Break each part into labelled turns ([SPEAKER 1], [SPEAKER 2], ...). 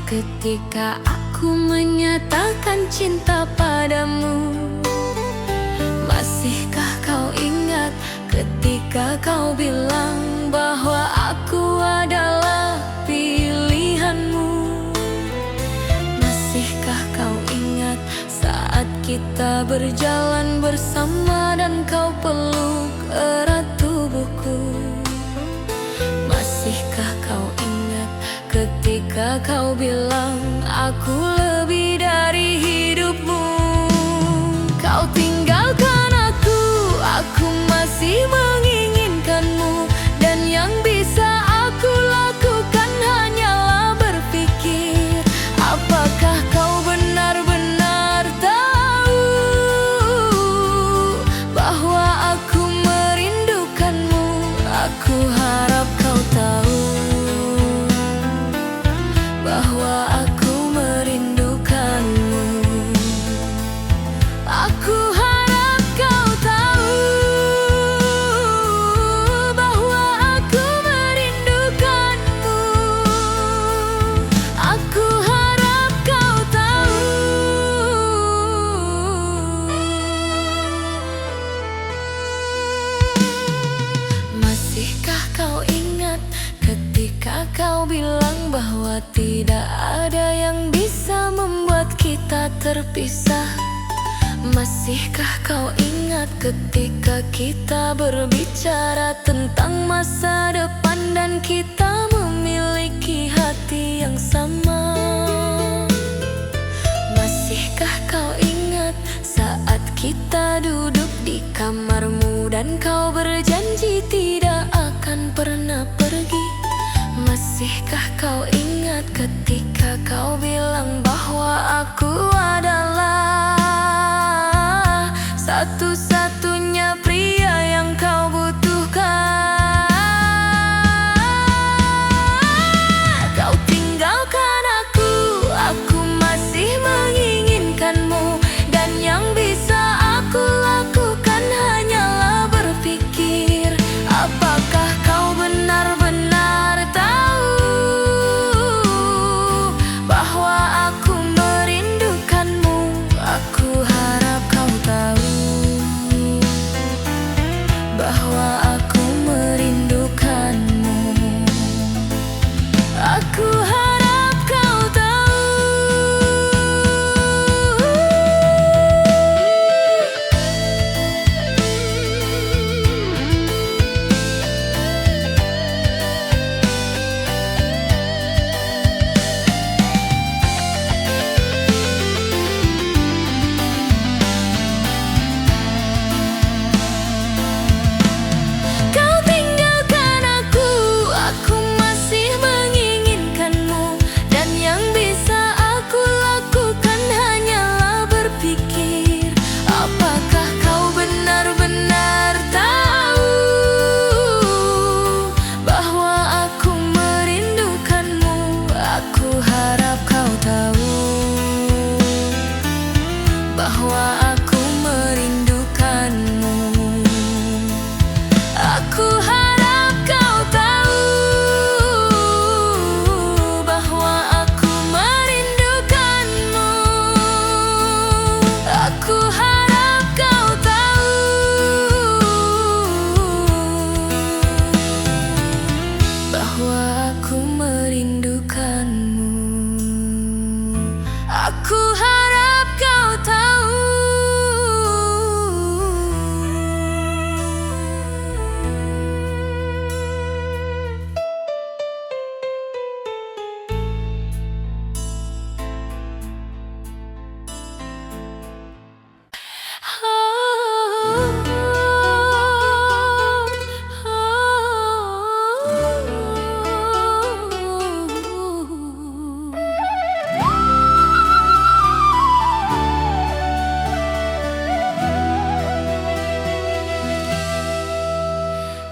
[SPEAKER 1] ketika aku menyatakan cinta padamu. Masihkah kau ingat ketika kau bilang bahwa aku adalah pilihanmu? Masihkah kau ingat saat kita berjalan bersama dan kau peluk erat tubuhku? Masihkah kau ingat ketika kau bilang aku lebih dari hidupmu? Kau tinggalkan aku masih menginginkanmu, dan yang bisa aku lakukan hanyalah berpikir, apakah kau benar-benar tahu bahwa aku merindukanmu? Aku harap kau tahu bahwa aku merindukanmu. Aku harap kau tahu bahwa aku merindukanmu. Aku harap kau tahu. Masihkah kau ingat ketika kau bilang bahwa tidak ada yang bisa membuat kita terpisah? Masihkah kau ingat ketika kita berbicara tentang masa depan dan kita memiliki hati yang sama? Masihkah kau ingat saat kita duduk di kamarmu dan kau berjanji tidak akan pernah pergi? Masihkah kau ingat ketika kau bilang bahwa aku adalah satu-satunya pria yang kau butuhkan? Kau tinggalkan aku masih menginginkanmu, dan yang bisa aku lakukan hanyalah berpikir, apakah kau benar-benar tahu bahwa aku merindukanmu? Aku harap kau tahu bahwa aku merindukanmu. Aku harap kau tahu. Kau tinggalkan aku masih menginginkanmu, dan yang bisa aku lakukan hanyalah berpikir, apakah kau benar-benar tahu bahwa aku merindukanmu? Aku harap kau tahu bahwa aku merindukanmu. Aku harap kau tahu bahwa aku merindukanmu. Aku harap kau tahu bahwa aku merindukanmu. Aku harap kau tahu.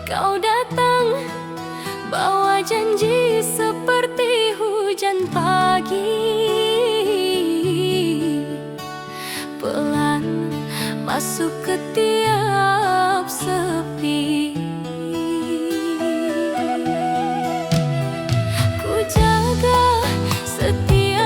[SPEAKER 1] Kau datang bawa janji seperti hujan pagi, pelan masuk ke tiap sepi. Ku jaga setiap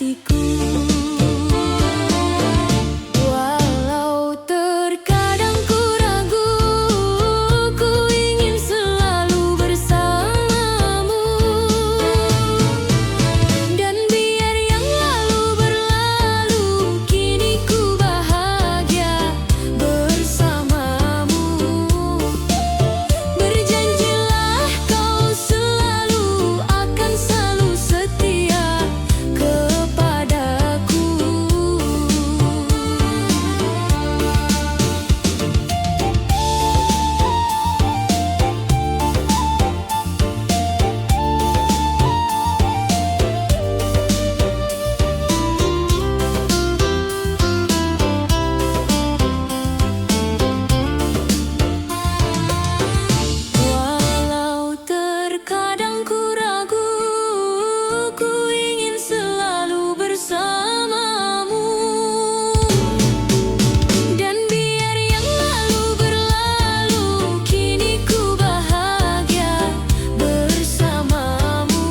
[SPEAKER 1] hatiku. Walau terkadang ku ragu, ku ingin selalu bersamamu. Dan biar yang lalu berlalu, kini ku bahagia bersamamu. Berjanjilah kau selalu akan selalu setia kepadaku. Walau terkadang ku ragu, ku ingin selalu bersamamu. Dan biar yang lalu berlalu, kini ku bahagia bersamamu.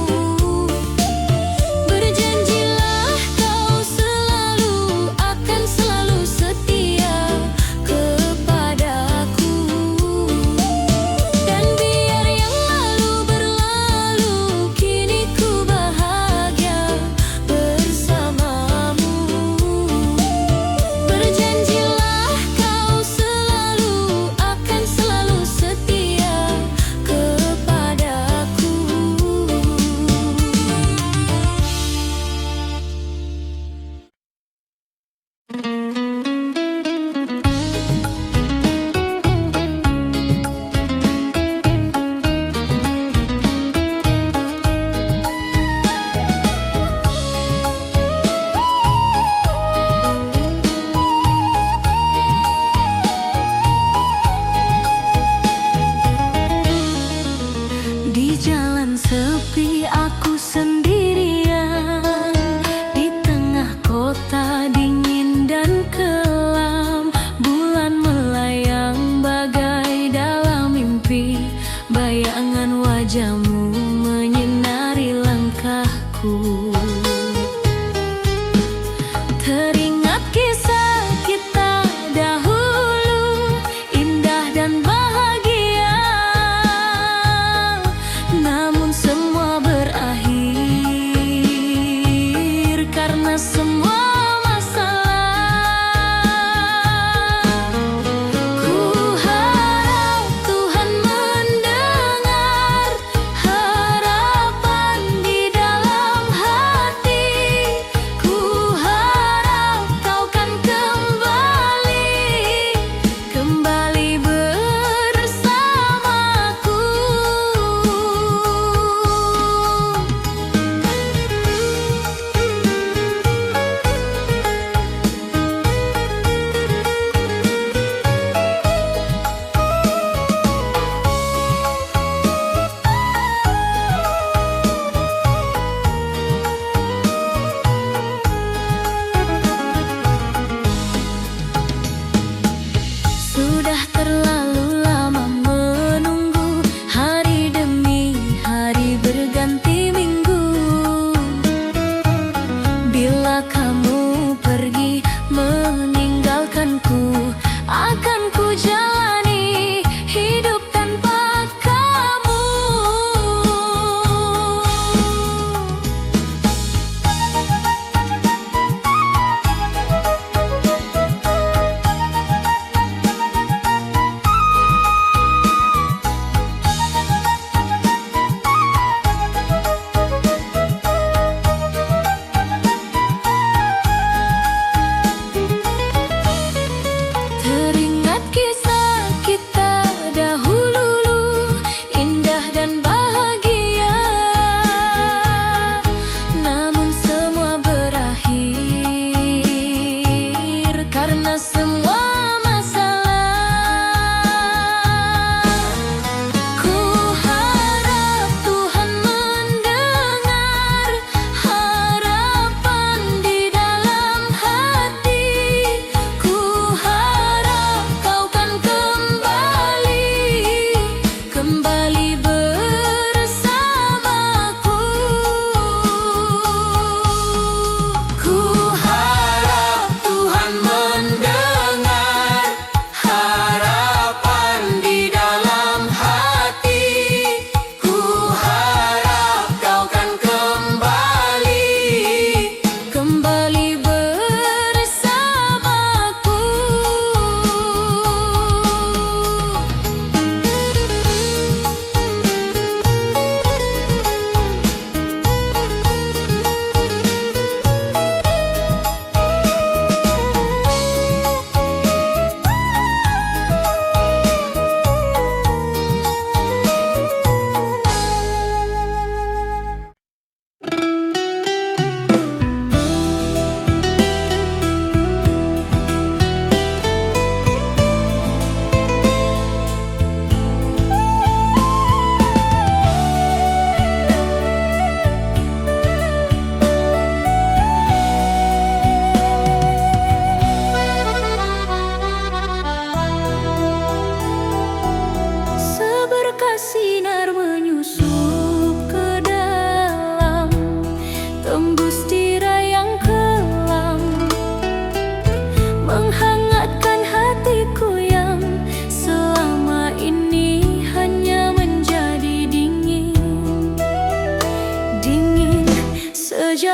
[SPEAKER 1] Berjanjilah kau selalu akan selalu setia kepadaku. Dan biar yang lalu berlalu, kini ku bahagia bersamamu. Berjanjilah kau selalu akan selalu setia kepadaku. Di jalan sepi aku sendirian, di tengah kota dingin dan kelam. Bulan melayang bagai dalam mimpi, bayangan wajahmu menyinari langkahku. Teringat kisah kita dahulu, indah dan bahagia. Namun semua berakhir karena semua masalah. Ku harap Tuhan mendengar harapan di dalam hati.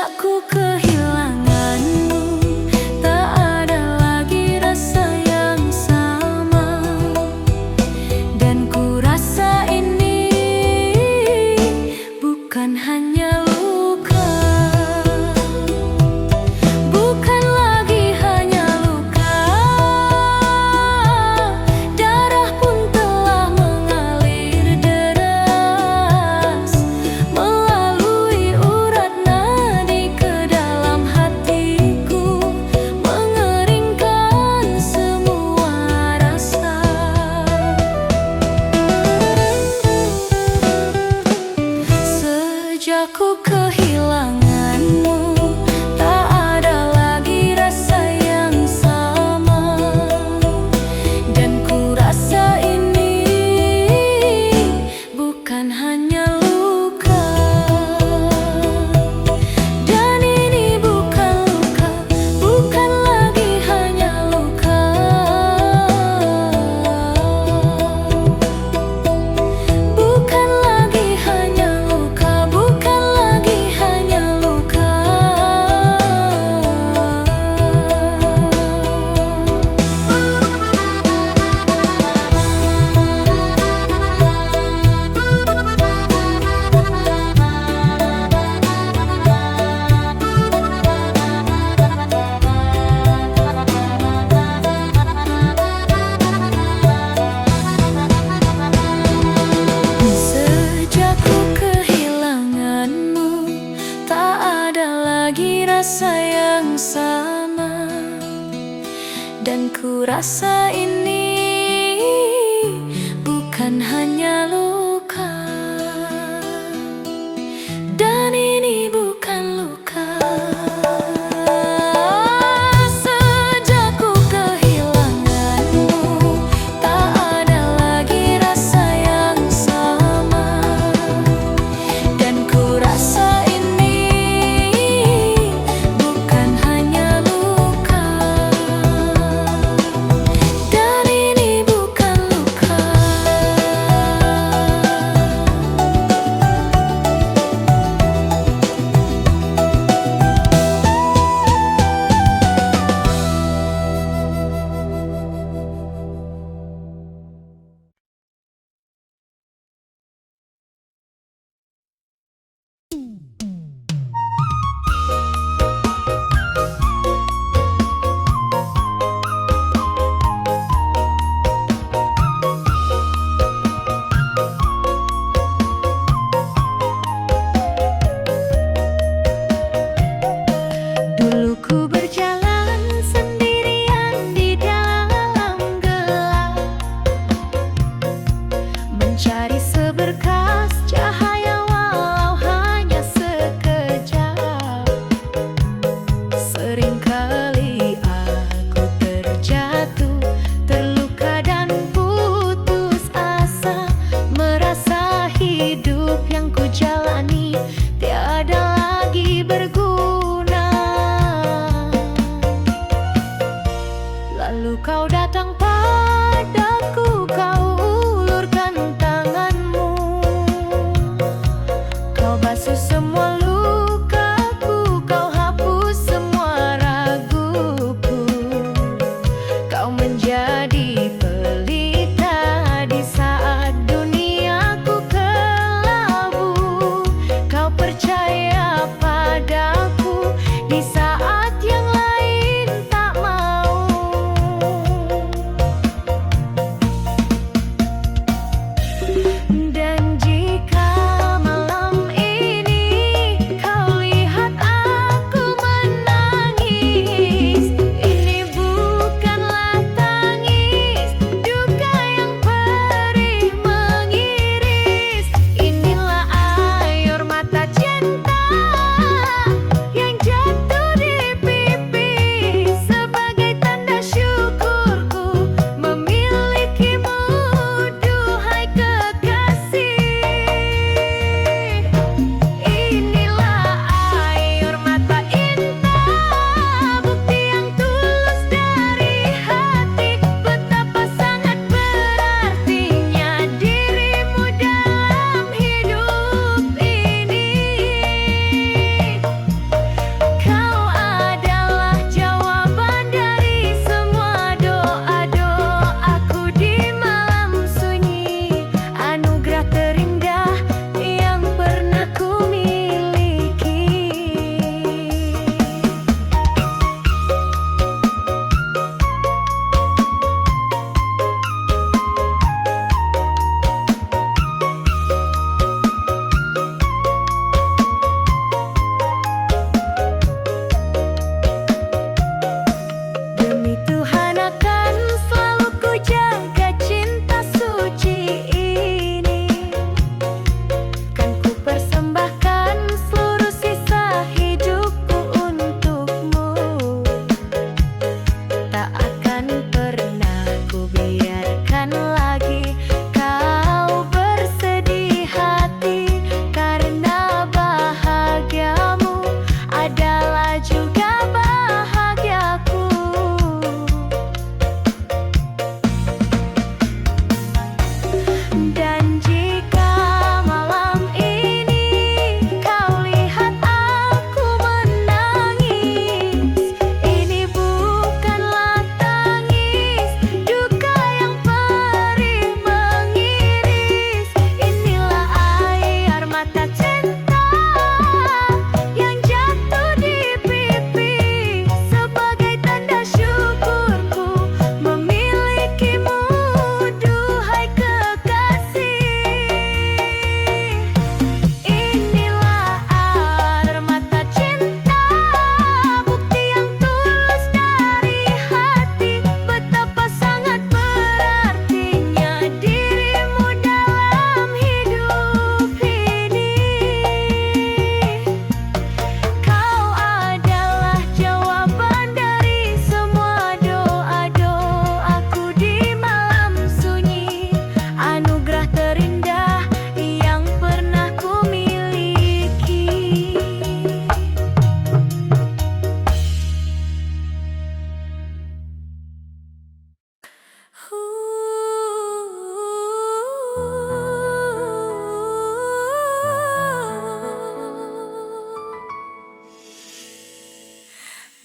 [SPEAKER 1] Sejak ku kehilanganmu, tak ada lagi rasa yang sama. Dan ku rasa ini bukan hanya luka, bukan lagi hanya luka. Darah pun telah mengalir deras melalui urat nadi ke dalam hatiku, mengeringkan semua rasa. Sejak ku kehilanganmu, tak ada lagi rasa yang sama. Dan ku rasa ini bukan hanya luka, dan ini bukan luka, bukan lagi hanya luka. Bukan lagi hanya luka, bukan lagi hanya luka. Sejak ku kehilanganmu, tak ada lagi rasa yang sama. Dan ku rasa ini bukan hanya luka, dan ini bukan luka. Sejak ku kehilanganmu, tak ada lagi rasa yang sama. Dan ku rasa ini bukan hanya luka, dan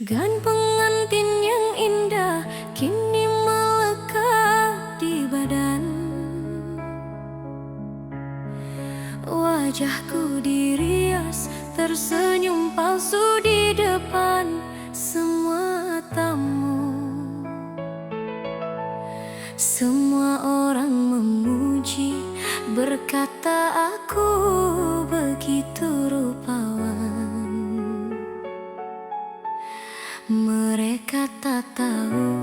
[SPEAKER 1] Gan pengantin yang indah kini melekat di badan. Wajahku dirias tersenyum palsu di depan semua tamu. Semua orang memuji, berkata aku begitu rupawan. Mereka tak tahu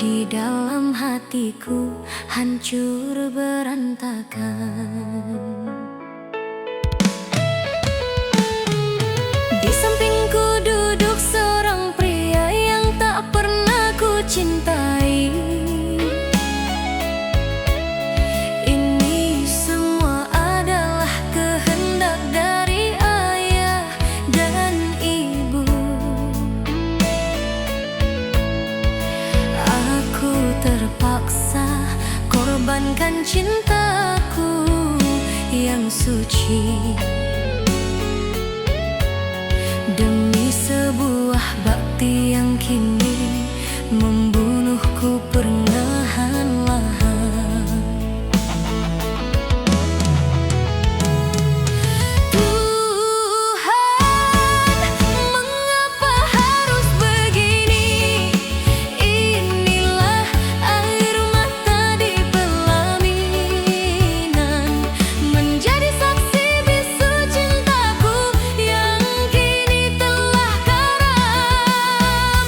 [SPEAKER 1] di dalam hatiku hancur berantakan. Di sampingku duduk seorang pria yang tak pernah ku cintai. Ini semua adalah kehendak dari ayah dan ibu. Aku terpaksa korbankan cintaku yang suci demi sebuah bakti yang kini membunuhku perlahan-lahan. Tuhan, mengapa harus begini? Inilah air mata di pelaminan, menjadi saksi bisu cintaku yang kini telah karam.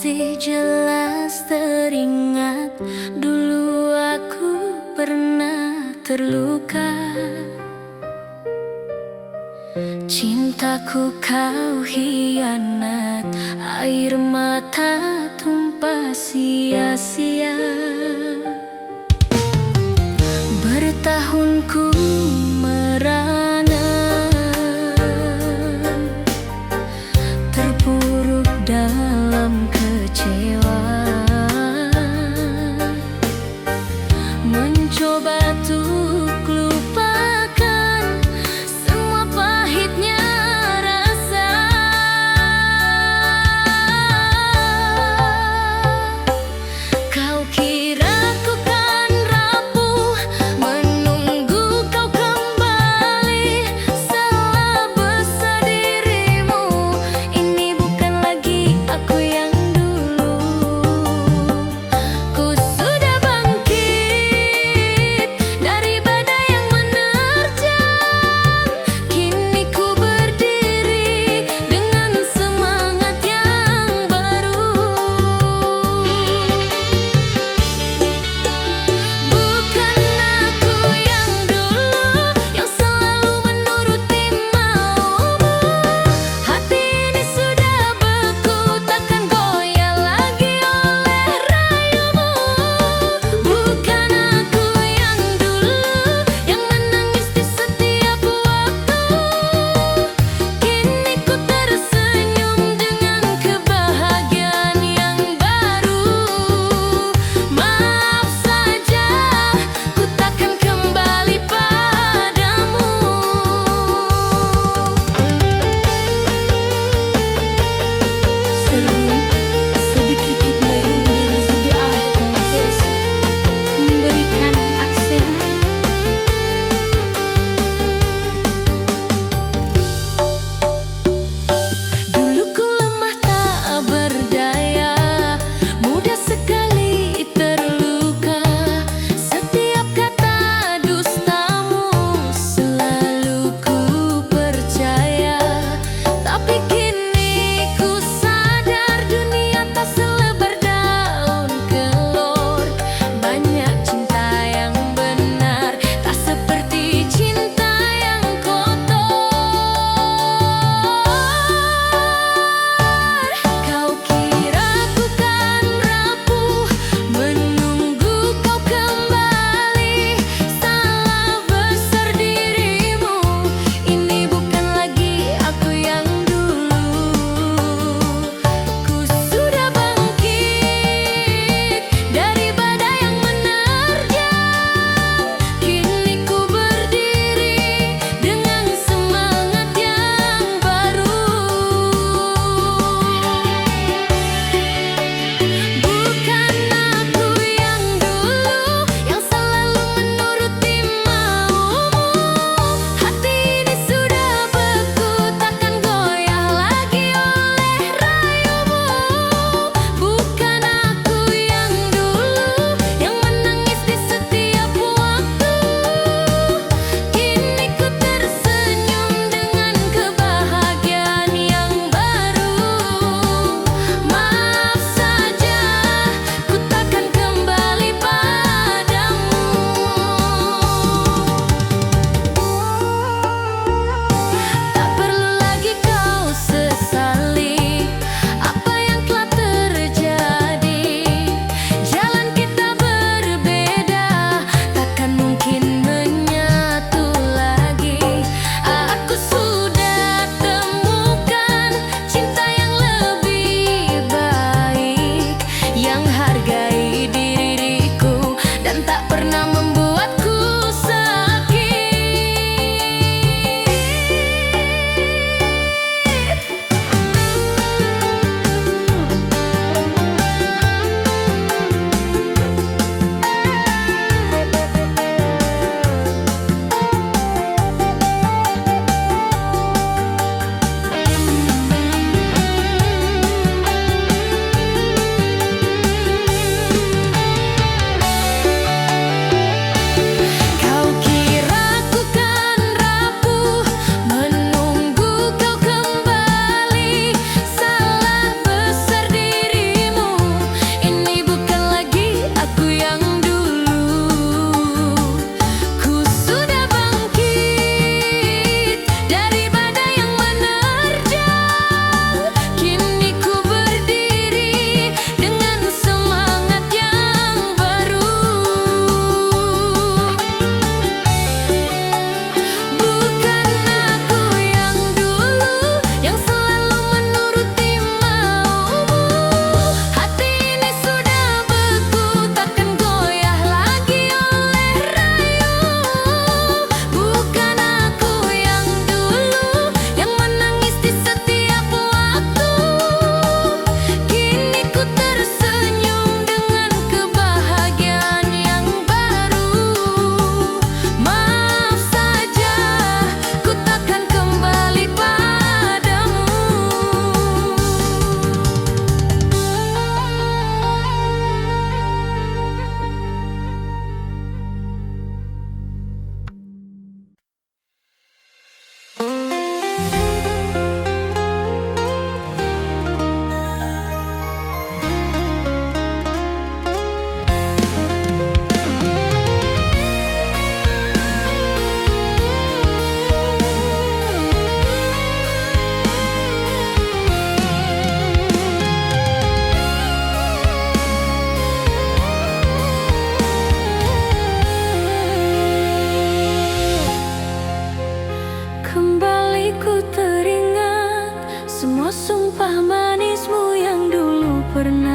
[SPEAKER 1] masih jelas teringat, dulu aku pernah terluka. Cintaku kau hianat, air mata tumpah sia-sia. Bertahun ku merana, terpuruk dalam kecewa, mencoba untuk lupakan semua pahitnya rasa. Kau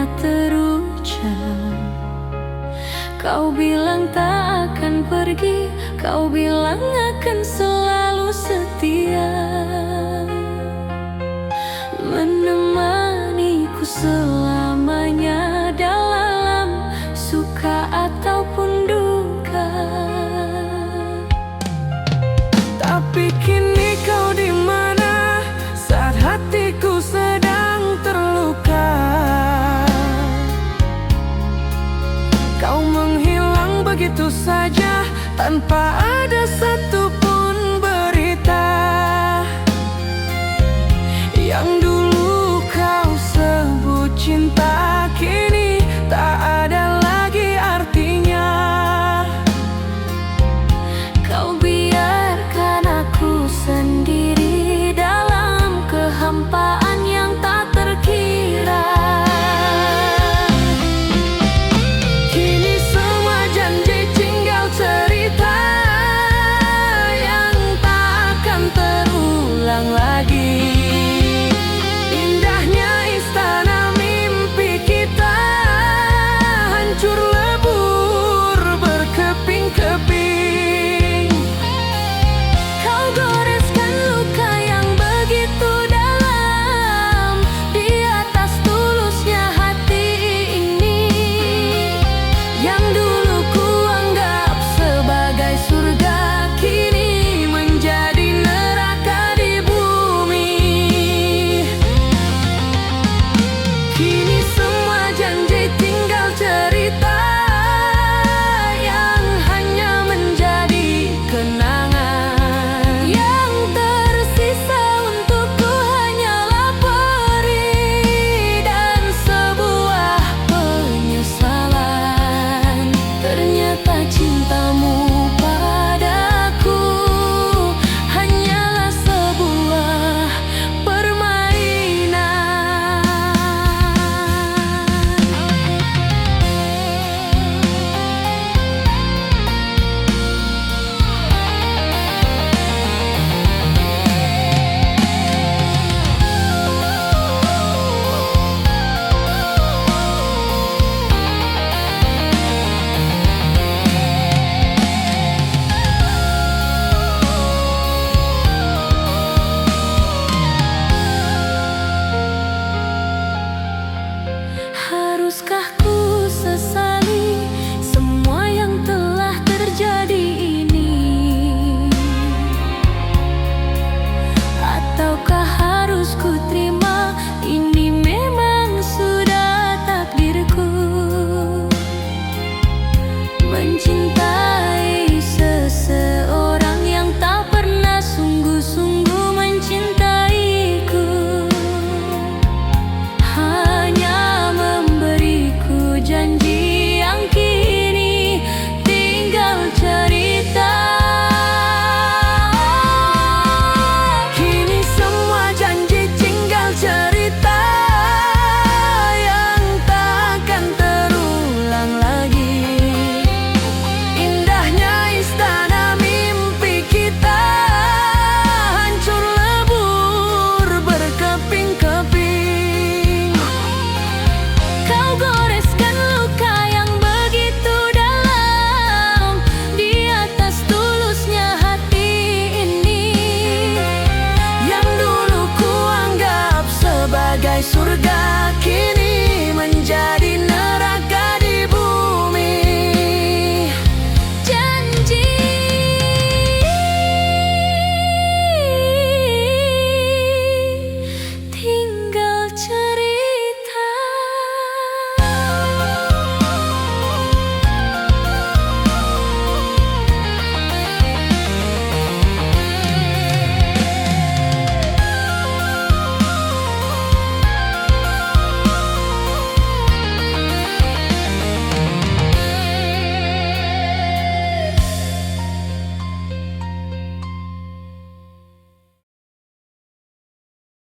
[SPEAKER 1] pernah terucap. Kau bilang tak akan pergi, kau bilang akan selalu setia, menemaniku selamanya dalam suka ataupun duka. Tapi kini kau di mana saat hatiku sedang terluka? Kau menghilang begitu saja tanpa ada satu